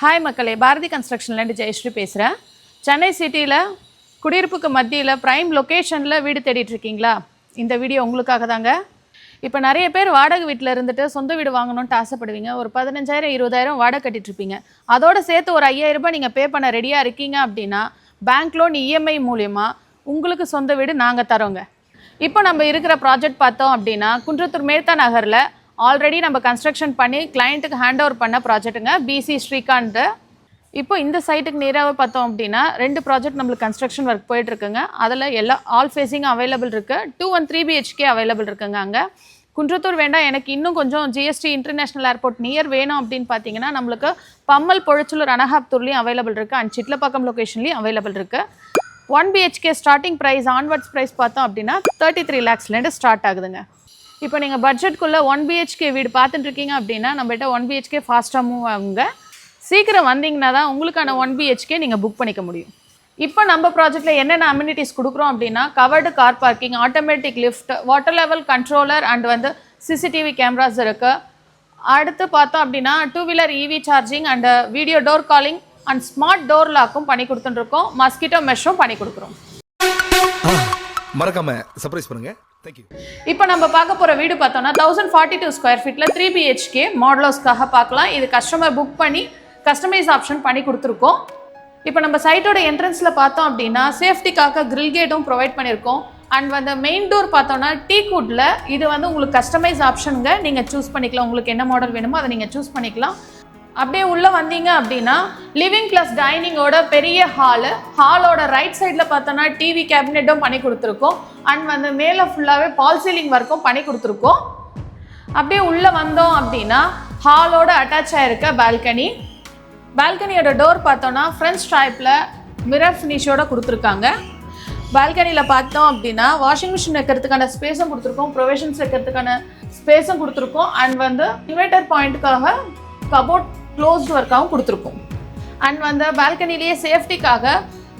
Hi மக்களே, பாரதி கன்ஸ்ட்ரக்ஷன்லேருந்து ஜெயஸ்ரீ பேசுகிறேன். சென்னை சிட்டியில் குடியிருப்புக்கு மத்தியில் ப்ரைம் லொக்கேஷனில் வீடு தேடிட்டு இருக்கீங்களா? இந்த வீடியோ உங்களுக்காக தாங்க. இப்போ நிறைய பேர் வாடகை வீட்டில் இருந்துட்டு சொந்த வீடு வாங்கணுன்ட்டு ஆசைப்படுவீங்க. ஒரு 15,000-20,000 வாடகை கட்டிகிட்ருப்பீங்க. அதோடு சேர்த்து ஒரு 5,000 ரூபாய் நீங்கள் பே பண்ண ரெடியாக இருக்கீங்க அப்படின்னா பேங்க் லோன் இஎம்ஐ மூலயமா உங்களுக்கு சொந்த வீடு நாங்கள் தரோங்க. இப்போ நம்ம இருக்கிற ப்ராஜெக்ட் பார்த்தோம் அப்படின்னா குன்றத்தூர் மேத்தா நகரில் ஆல்ரெடி நம்ம கன்ஸ்ட்ரக்ஷன் பண்ணி கிளைண்ட்டுக்கு ஹேண்ட் ஓவர் பண்ண ப்ராஜெக்ட்டுங்க, பிசி ஸ்ரீகாந்த். இப்போ இந்த சைட்டுக்கு நேராக பார்த்தோம் அப்படின்னா 2 ப்ராஜெக்ட் நம்மளுக்கு கன்ஸ்ட்ரக்ஷன் ஒர்க் போயிட்டுருக்குங்க. அதில் எல்லாம் ஆல் ஃபேஸிங் அவைலபிள் இருக்குது. 2 and 3 BHK அவைலபிள் இருக்குங்க. அங்கே குன்றத்தூர் வேண்டாம், எனக்கு இன்னும் கொஞ்சம் ஜிஎஸ்டி இன்டர்நேஷ்னல் ஏர்போர்ட் நியர் வேணும் அப்படின்னு பார்த்தீங்கன்னா நம்மளுக்கு பம்மல் பொழிச்சலூர் அனகாப்தூர்லேயும் அவைலபிள் இருக்குது அண்ட் சிட்லப்பாக்கம் லொக்கேஷன்லேயும் அவைலபிள் இருக்குது. 1 BHK starting price onwards price பார்த்தோம் அப்படின்னா 33 lakhsலேருந்து ஸ்டார்ட் ஆகுதுங்க. இப்போ நீங்கள் பட்ஜெட்குள்ளே 1 BHK வீடு பார்த்துட்டு இருக்கீங்க அப்படின்னா நம்மகிட்ட 1 BHK ஃபாஸ்ட்டாக மூவ் ஆகுங்க. சீக்கிரம் வந்தீங்கன்னா தான் உங்களுக்கான 1 BHK நீங்கள் புக் பண்ணிக்க முடியும். இப்போ நம்ம ப்ராஜெக்ட்டில் என்னென்ன அம்யூனிட்டிஸ் கொடுக்குறோம் அப்படின்னா covered car parking, automatic lift, water level controller and CCTV cameras இருக்குது. அடுத்து பார்த்தோம் அப்படின்னா 2-wheeler EV charging and video door calling and smart door லாக்கும் பண்ணி கொடுத்துட்டுருக்கோம். மஸ்கிட்டோ மெஷ்ஷும் பண்ணி கொடுக்குறோம். மறக்காம சர்ப்ரைஸ் பண்ணுங்க. தேங்க்யூ. இப்போ நம்ம பார்க்க போகிற வீடு பார்த்தோம்னா 1042 ஸ்கொயர் ஃபீட்டில் 3 BHK மாடலோஸ்க்காக பார்க்கலாம். இது கஸ்டமர் புக் பண்ணி கஸ்டமைஸ் ஆப்ஷன் பண்ணி கொடுத்துருக்கோம். இப்போ நம்ம சைட்டோட என்ட்ரன்ஸில் பார்த்தோம் அப்படின்னா சேஃப்டிக்காக கிரில் கேட்டும் ப்ரொவைட் பண்ணியிருக்கோம். அண்ட் மெயின் டோர் பார்த்தோன்னா டீக்வுட்டில் இது உங்களுக்கு கஸ்டமைஸ் ஆப்ஷனுங்க. நீங்கள் சூஸ் பண்ணிக்கலாம், உங்களுக்கு என்ன மாடல் வேணுமோ அதை நீங்கள் சூஸ் பண்ணிக்கலாம். அப்படியே உள்ளே வந்தீங்க அப்படின்னா லிவிங் ப்ளஸ் டைனிங்கோட பெரிய ஹாலோட ரைட் சைடில் பார்த்தோன்னா டிவி கேபினெட்டும் பண்ணி கொடுத்துருக்கோம். அண்ட் மேலே ஃபுல்லாகவே பால் சீலிங் ஒர்க்கும் பண்ணி கொடுத்துருக்கோம். அப்படியே உள்ளே வந்தோம் அப்படின்னா ஹாலோட அட்டாச் ஆகிருக்க பால்கனியோட டோர் பார்த்தோன்னா ஃப்ரெஞ்ச் டைப்பில் மிரர் ஃபினிஷோட கொடுத்துருக்காங்க. பால்கனியில் பார்த்தோம் அப்படின்னா வாஷிங் மிஷின் வைக்கிறதுக்கான ஸ்பேஸும் கொடுத்துருக்கோம், ப்ரொவிஷன்ஸ் வைக்கிறதுக்கான ஸ்பேஸும் கொடுத்துருக்கோம். அண்ட் இன்வெர்டர் பாயிண்ட்டுக்காக கபோர்ட் க்ளோஸ்ட் ஒர்க்காகவும் கொடுத்துருக்கோம். அண்ட் பால்கனிலேயே சேஃப்டிக்காக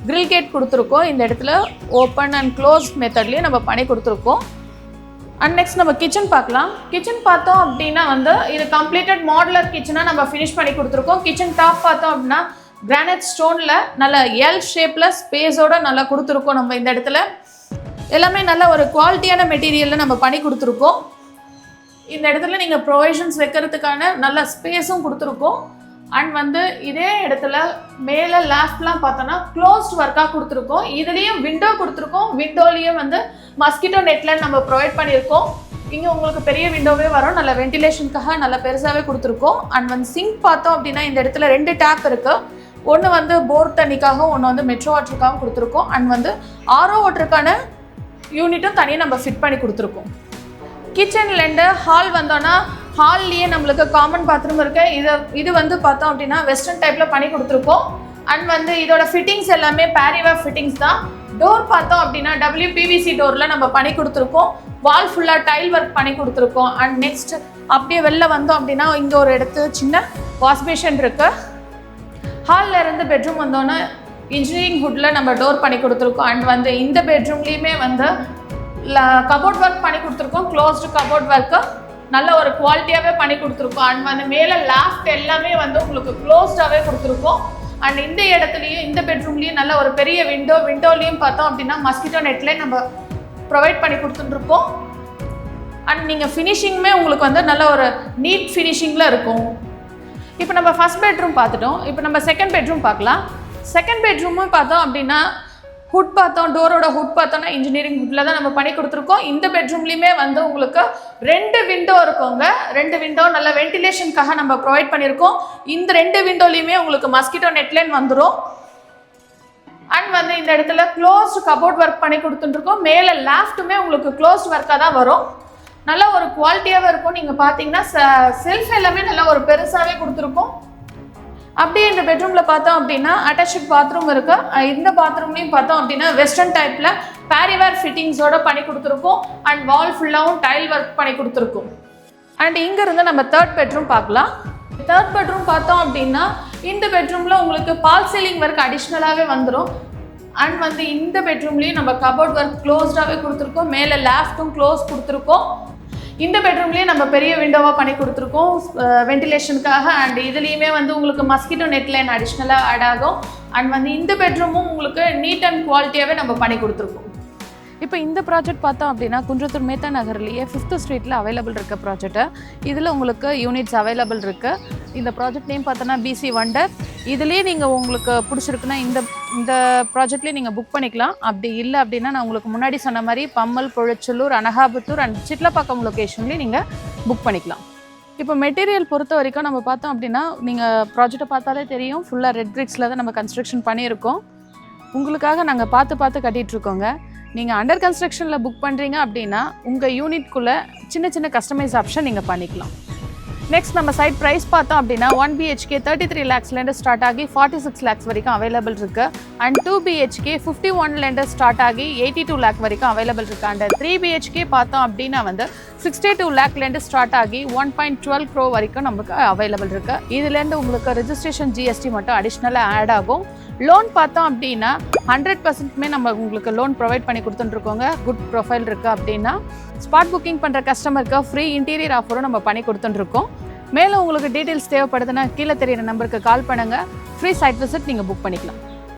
கிரில் கேட் கொடுத்துருக்கோம். இந்த இடத்துல ஓப்பன் அண்ட் க்ளோஸ் மெத்தட்லேயே நம்ம பண்ணி கொடுத்துருக்கோம். அண்ட் நெக்ஸ்ட் நம்ம கிச்சன் பார்க்கலாம். கிச்சன் பார்த்தோம் அப்படின்னா இது கம்ப்ளீட்டட் மாடுலர் கிச்சனாக நம்ம ஃபினிஷ் பண்ணி கொடுத்துருக்கோம். கிச்சன் டாப் பார்த்தோம் அப்படின்னா கிரானைட் ஸ்டோனில் நல்ல எல் ஷேப்பில் ஸ்பேஸோடு நல்லா கொடுத்துருக்கோம். நம்ம இந்த இடத்துல எல்லாமே நல்ல ஒரு குவாலிட்டியான மெட்டீரியலில் நம்ம பண்ணி கொடுத்துருக்கோம். இந்த இடத்துல நீங்கள் ப்ரொவிஷன்ஸ் வைக்கிறதுக்கான நல்ல ஸ்பேஸும் கொடுத்துருக்கோம். அண்ட் இதே இடத்துல மேலே லேஃப்ட்லாம் பார்த்தோன்னா க்ளோஸ்ட் ஒர்க்காக கொடுத்துருக்கோம். இதுலேயும் விண்டோ கொடுத்துருக்கோம். விண்டோலேயும் மஸ்கிட்டோ நெட்டில் நம்ம ப்ரொவைட் பண்ணியிருக்கோம். இங்கே உங்களுக்கு பெரிய விண்டோவே வரும், நல்ல வென்டிலேஷனுக்காக நல்ல பெருசாகவே கொடுத்துருக்கோம். அண்ட் சிங்க் பார்த்தோம் அப்படின்னா இந்த இடத்துல 2 டேப் இருக்குது. ஒன்று போர் தண்ணிக்காகவும் ஒன்று மெட்ரோ வாட்டருக்காகவும் கொடுத்துருக்கோம். அண்ட் ஆரோ வாட்டருக்கான யூனிட்டும் தனியாக நம்ம ஃபிட் பண்ணி கொடுத்துருக்கோம். கிச்சன்லேருந்து ஹால் வந்தோன்னா ஹால்லேயே நம்மளுக்கு காமன் பாத்ரூம் இருக்குது. இது பார்த்தோம் அப்படின்னா வெஸ்டர்ன் டைப்பில் பண்ணி கொடுத்துருக்கோம். அண்ட் இதோட ஃபிட்டிங்ஸ் எல்லாமே பேரிவேர் ஃபிட்டிங்ஸ் தான். டோர் பார்த்தோம் அப்படின்னா WPVC டோரில் நம்ம பண்ணி கொடுத்துருக்கோம். வால் ஃபுல்லாக டைல் ஒர்க் பண்ணி கொடுத்துருக்கோம். அண்ட் நெக்ஸ்ட் அப்படியே வெளில வந்தோம் அப்படின்னா இங்கே ஒரு இடத்து சின்ன வாஷ் பேஷன் இருக்குது. ஹாலில் இருந்து பெட்ரூம் வந்தோன்னா இன்ஜினியரிங் ஹுட்டில் நம்ம டோர் பண்ணி கொடுத்துருக்கோம். அண்ட் இந்த பெட்ரூம்லேயுமே கபோர்ட் ஒர்க் பண்ணி கொடுத்துருக்கோம். க்ளோஸ்டு கபோர்ட் ஒர்க்கு நல்ல ஒரு குவாலிட்டியாகவே பண்ணி கொடுத்துருக்கோம். அண்ட் மேலே லாஃப்ட் எல்லாமே உங்களுக்கு க்ளோஸ்டாகவே கொடுத்துருக்கோம். அண்ட் இந்த இடத்துலையும் இந்த பெட்ரூம்லேயும் நல்ல ஒரு பெரிய விண்டோலையும் பார்த்தோம் அப்படின்னா மஸ்கிட்டோ நெட்லேயே நம்ம ப்ரொவைட் பண்ணி கொடுத்துட்டுருக்கோம். அண்ட் நீங்கள் ஃபினிஷிங்குமே உங்களுக்கு நல்ல ஒரு நீட் ஃபினிஷிங்கில் இருக்கும். இப்போ நம்ம ஃபர்ஸ்ட் பெட்ரூம் பார்த்துட்டோம். இப்போ நம்ம செகண்ட் பெட்ரூம் பார்க்கலாம். செகண்ட் பெட்ரூமும் பார்த்தோம் அப்படின்னா ஹுட் பார்த்தோம், டோரோட ஹுட் பார்த்தோன்னா இன்ஜினியரிங் ஹுட்டில் தான் நம்ம பண்ணி கொடுத்துருக்கோம். இந்த பெட்ரூம்லேயுமே உங்களுக்கு 2 விண்டோ இருக்குங்க. 2 விண்டோ நல்ல வென்டிலேஷனுக்காக நம்ம ப்ரொவைட் பண்ணியிருக்கோம். இந்த 2 விண்டோலையுமே உங்களுக்கு மஸ்கிட்டோ நெட்லேன் வந்துடும். அண்ட் இந்த இடத்துல க்ளோஸ்டு கபோர்ட் ஒர்க் பண்ணி கொடுத்துட்டுருக்கோம். மேலே லேஃப்ட்டுமே உங்களுக்கு க்ளோஸ்ட் ஒர்க்காக தான் வரும். நல்ல ஒரு குவாலிட்டியாகவே இருக்கும். நீங்கள் பார்த்தீங்கன்னா செல்ஃப் எல்லாமே நல்லா ஒரு பெருசாகவே கொடுத்துருக்கோம். அப்படியே இந்த பெட்ரூமில் பார்த்தோம் அப்படின்னா அட்டாச்ட் பாத்ரூம் இருக்குது. இந்த பாத்ரூம்லேயும் பார்த்தோம் அப்படின்னா வெஸ்டர்ன் டைப்பில் பேரிவேர் ஃபிட்டிங்ஸோடு பண்ணி கொடுத்துருக்கோம். அண்ட் வால் ஃபுல்லாகவும் டைல் ஒர்க் பண்ணி கொடுத்துருக்கோம். அண்ட் இங்கேருந்து நம்ம தேர்ட் பெட்ரூம் பார்க்கலாம். தேர்ட் பெட்ரூம் பார்த்தோம் அப்படின்னா இந்த பெட்ரூமில் உங்களுக்கு பால் சீலிங் ஒர்க் அடிஷ்னலாகவே வந்துடும். அண்ட் இந்த பெட்ரூம்லேயும் நம்ம கபோர்ட் ஒர்க் க்ளோஸ்டாகவே கொடுத்துருக்கோம். மேலே லேஃப்ட்டும் க்ளோஸ் கொடுத்துருக்கோம். இந்த பெட்ரூம்லேயே நம்ம பெரிய விண்டோவாக பண்ணி கொடுத்துருக்கோம் வென்டிலேஷனுக்காக. அண்ட் இதுலேயுமே வந்து உங்களுக்கு மஸ்கிட்டோ நெட் லைன் அடிஷ்னலாக ஆட் ஆகும். அண்ட் வந்து இந்த பெட்ரூமும் உங்களுக்கு நீட் அண்ட் குவாலிட்டியாகவே நம்ம பண்ணி கொடுத்துருக்கோம். இப்போ இந்த ப்ராஜெக்ட் பார்த்தோம் அப்படின்னா குன்றத்தூர் மேத்தா நகர்லேயே 5th ஸ்ட்ரீட்டில் அவைலபிள் இருக்க ப்ராஜெக்ட்டு. இதில் உங்களுக்கு யூனிட்ஸ் அவைலபிள் இருக்குது. இந்த ப்ராஜெக்ட் நேம் பார்த்தோன்னா பிசி வண்டர். இதுலேயே நீங்கள் உங்களுக்கு பிடிச்சிருக்குன்னா இந்த ப்ராஜெக்ட்லேயே நீங்கள் புக் பண்ணிக்கலாம். அப்படி இல்லை அப்படின்னா நான் உங்களுக்கு முன்னாடி சொன்ன மாதிரி பம்மல், பொழிச்சலூர், அனகாபுத்தூர் அண்ட் சிட்லப்பாக்கம் லொக்கேஷன்லேயும் நீங்கள் புக் பண்ணிக்கலாம். இப்போ மெட்டீரியல் பொறுத்த வரைக்கும் நம்ம பார்த்தோம் அப்படின்னா நீங்கள் ப்ராஜெக்டை பார்த்தாலே தெரியும், ஃபுல்லாக ரெட் பிரிக்ஸில் தான் நம்ம கன்ஸ்ட்ரக்ஷன் பண்ணியிருக்கோம். உங்களுக்காக நாங்கள் பார்த்து கட்டிகிட்ருக்கோங்க. நீங்கள் அண்டர் கன்ஸ்ட்ரக்ஷனில் புக் பண்ணுறீங்க அப்படின்னா உங்கள் யூனிட்குள்ளே சின்ன கஸ்டமைஸ் ஆப்ஷன் நீங்கள் பண்ணிக்கலாம். நெக்ஸ்ட் நம்ம சைட் ப்ரைஸ் பார்த்தோம் அப்படின்னா 1 BHK 33 lakhsலேருந்து ஸ்டார்ட் ஆகி 46 lakhs வரைக்கும் அவைலபிள் இருக்குது. அண்ட் 2 BHK 51லேருந்து ஸ்டார்ட் ஆகி 82 lakh வரைக்கும் அவைலபிள் இருக்குது. அண்ட் 3 BHK பார்த்தோம் அப்படின்னா வந்து 62 lakhலேருந்து ஸ்டார்ட் ஆகி 1.12 crore வரைக்கும் நமக்கு அவைலபிள் இருக்குது. இதுலேருந்து உங்களுக்கு ரெஜிஸ்ட்ரேஷன் GST மட்டும் அடிஷ்னலாக ஆட் ஆகும். லோன் பார்த்தோம் அப்படின்னா 100%மே நம்ம உங்களுக்கு லோன் ப்ரொவைட் பண்ணி கொடுத்துட்டுருக்கோங்க. குட் ப்ரொஃபைல் இருக்குது அப்படின்னா ஸ்பாட் புக்கிங் பண்ணுற கஸ்டமருக்கு ஃப்ரீ இன்டீரியர் ஆஃபரும் நம்ம பண்ணி கொடுத்துட்டுருக்கோம். மேலும் உங்களுக்கு டீட்டெயில்ஸ் தேவைப்படுதுன்னா கீழே தெரியிற நம்பருக்கு கால் பண்ணுங்கள். ஃப்ரீ சைட் விசிட் நீங்கள் புக் பண்ணிக்கலாம்.